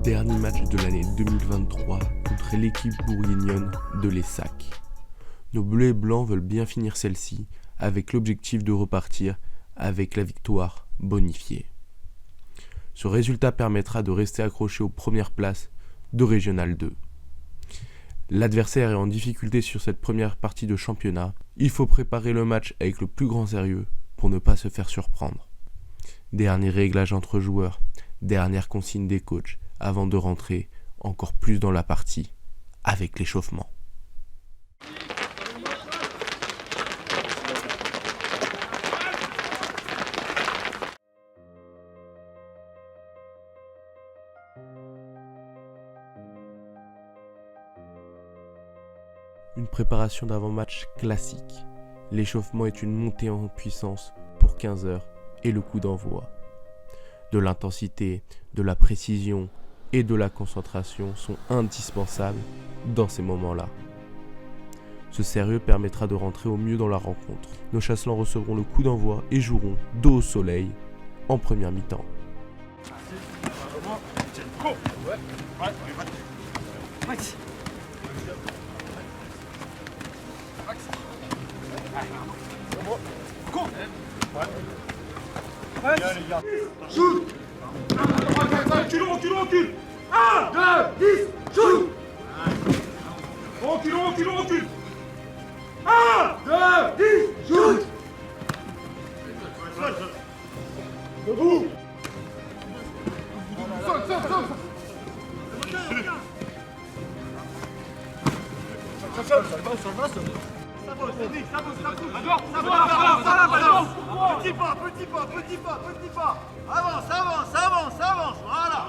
Dernier match de l'année 2023 contre l'équipe bourguignonne de l'Essac. Nos bleus et blancs veulent bien finir celle-ci avec l'objectif de repartir avec la victoire bonifiée. Ce résultat permettra de rester accroché aux premières places de Régional 2. L'adversaire est en difficulté sur cette première partie de championnat. Il faut préparer le match avec le plus grand sérieux pour ne pas se faire surprendre. Dernier réglage entre joueurs, dernière consigne des coachs avant de rentrer encore plus dans la partie avec l'échauffement. Une préparation d'avant-match classique. L'échauffement est une montée en puissance pour 15 heures et le coup d'envoi. De l'intensité, de la précision et de la concentration sont indispensables dans ces moments-là. Ce sérieux permettra de rentrer au mieux dans la rencontre. Nos chasselants recevront le coup d'envoi et joueront dos au soleil en première mi-temps. Shoot! Recule! 1, 2, 10, shoot! Recule! 1, 2, 10, shoot! Debout! Petit pas. Avance, voilà.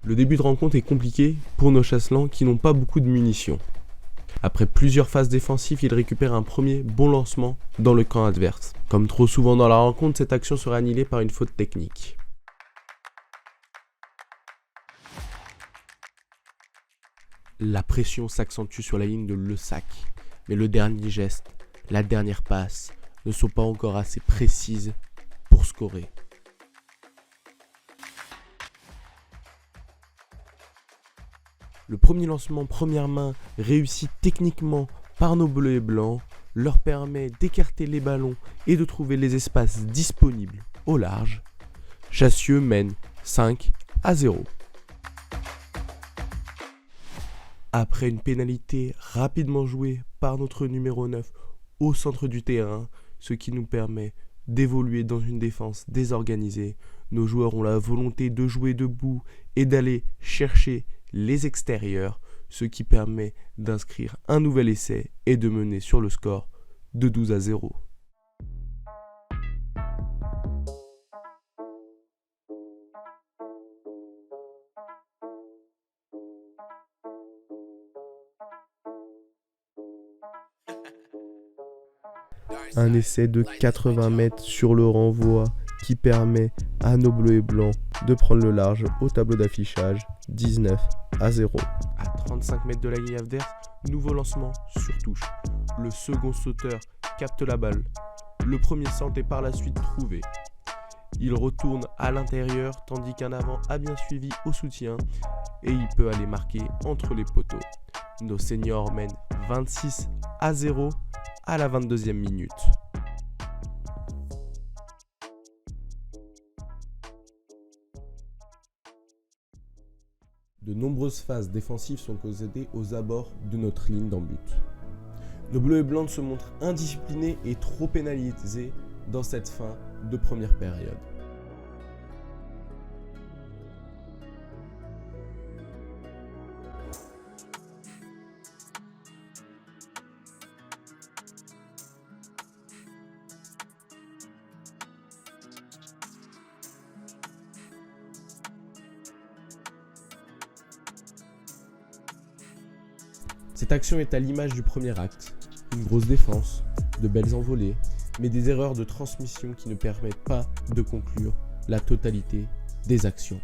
Le début de rencontre est compliqué pour nos chasselants qui n'ont pas beaucoup de munitions. Après plusieurs phases défensives, ils récupèrent un premier bon lancement dans le camp adverse. Comme trop souvent dans la rencontre, cette action sera annihilée par une faute technique. La pression s'accentue sur la ligne de l'Essac, mais le dernier geste, la dernière passe, ne sont pas encore assez précises pour scorer. Le premier lancement première main réussi techniquement par nos bleus et blancs leur permet d'écarter les ballons et de trouver les espaces disponibles au large. Chassieux mène 5-0. Après une pénalité rapidement jouée par notre numéro 9 au centre du terrain, ce qui nous permet d'évoluer dans une défense désorganisée, nos joueurs ont la volonté de jouer debout et d'aller chercher les extérieurs, ce qui permet d'inscrire un nouvel essai et de mener sur le score de 12-0. Un essai de 80 mètres sur le renvoi qui permet à nos bleus et blancs de prendre le large au tableau d'affichage 19-0. À 35 mètres de la ligne adverse, nouveau lancement sur touche. Le second sauteur capte la balle. Le premier centre est par la suite trouvé. Il retourne à l'intérieur tandis qu'un avant a bien suivi au soutien et il peut aller marquer entre les poteaux. nos seniors mènent 26-0 à la 22e minute. De nombreuses phases défensives sont causées aux abords de notre ligne d'en but. Nos bleus et blancs se montrent indisciplinés et trop pénalisés dans cette fin de première période. Cette action est à l'image du premier acte, une grosse défense, de belles envolées, mais des erreurs de transmission qui ne permettent pas de conclure la totalité des actions.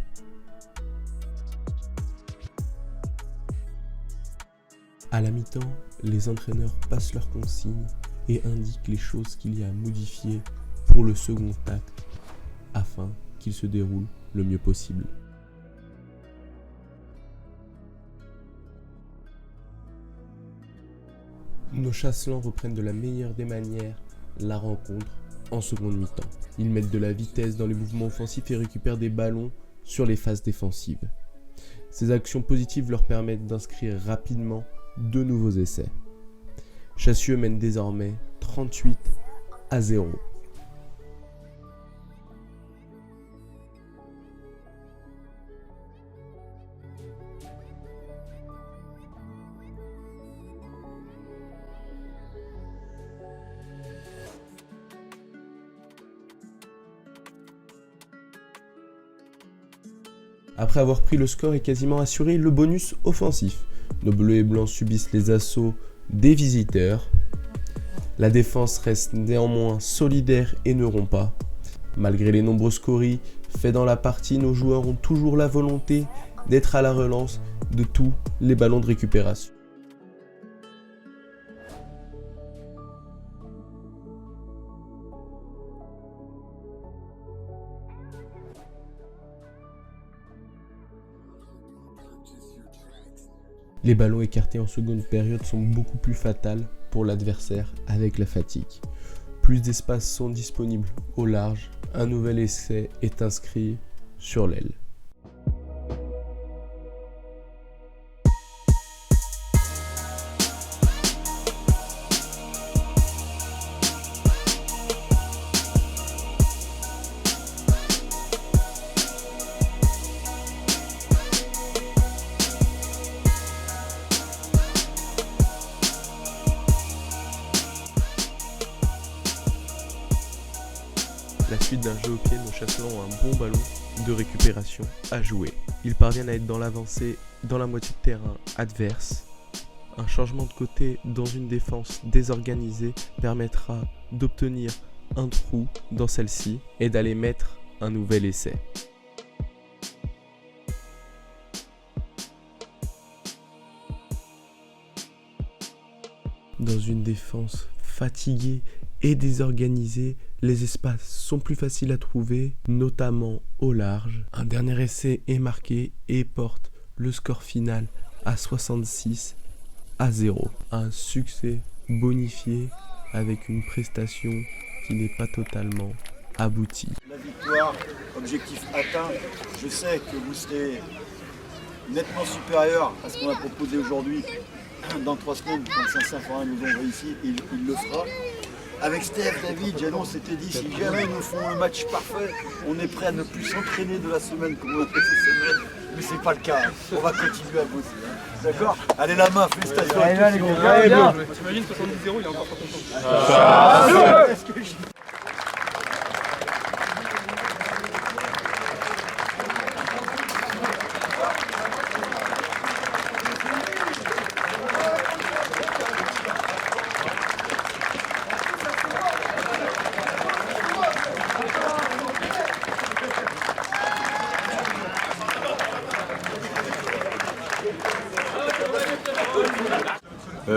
À la mi-temps, les entraîneurs passent leurs consignes et indiquent les choses qu'il y a à modifier pour le second acte afin qu'il se déroule le mieux possible. Nos chasselants reprennent de la meilleure des manières la rencontre en seconde mi-temps. Ils mettent de la vitesse dans les mouvements offensifs et récupèrent des ballons sur les phases défensives. Ces actions positives leur permettent d'inscrire rapidement de nouveaux essais. Chassieux mène désormais 38-0. Après avoir pris le score et quasiment assuré le bonus offensif, nos bleus et blancs subissent les assauts des visiteurs. La défense reste néanmoins solidaire et ne rompt pas. Malgré les nombreux scories faits dans la partie, nos joueurs ont toujours la volonté d'être à la relance de tous les ballons de récupération. Les ballons écartés en seconde période sont beaucoup plus fatals pour l'adversaire avec la fatigue. Plus d'espaces sont disponibles au large, un nouvel essai est inscrit sur l'aile. La suite d'un jeu au pied, nos chasseurs ont un bon ballon de récupération à jouer. Ils parviennent à être dans l'avancée dans la moitié de terrain adverse. Un changement de côté dans une défense désorganisée permettra d'obtenir un trou dans celle-ci et d'aller mettre un nouvel essai. Dans une défense fatiguée et désorganisée, les espaces sont plus faciles à trouver, notamment au large. Un dernier essai est marqué et porte le score final à 66-0. Un succès bonifié avec une prestation qui n'est pas totalement aboutie. La victoire, objectif atteint. Je sais que vous serez nettement supérieur à ce qu'on a proposé aujourd'hui. Dans 3 semaines, quand Saint-Symphorien nous envoie ici, il le fera. Avec Steph, David, Janon, on s'était dit, si jamais ils nous font le match parfait, on est prêt à ne plus s'entraîner de la semaine comme on a fait cette semaine. Mais c'est pas le cas, on va continuer à bosser. D'accord? Allez la main, félicitations. Allez, les gars, T'imagines 70-0, il est encore pas content.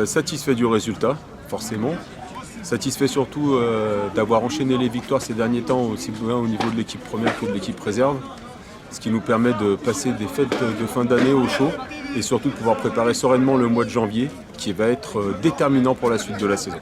Satisfait du résultat, forcément. Satisfait surtout d'avoir enchaîné les victoires ces derniers temps, aussi bien au niveau de l'équipe première que de l'équipe réserve. Ce qui nous permet de passer des fêtes de fin d'année au chaud et surtout de pouvoir préparer sereinement le mois de janvier qui va être déterminant pour la suite de la saison.